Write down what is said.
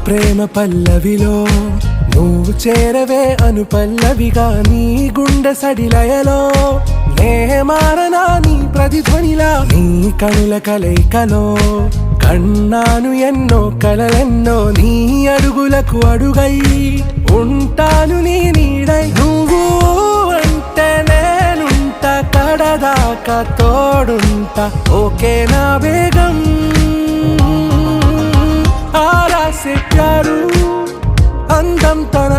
ప్రేమ పల్లవిలో నువ్వు చేరవే అను పల్లవిగా నీ గుండె సడిలయలో నే మారనా నీ ప్రతిధ్వనిలా నీ కనుల కలయికలో కన్నాను ఎన్నో కలలెన్నో నీ అడుగులకు అడుగై ఉంటాను నీ నీడై నువ్వు అంటే నేనుంట కడదాకా తోడుంటా ఓకే నా బేగం ఆరా से प्यारू అందం తన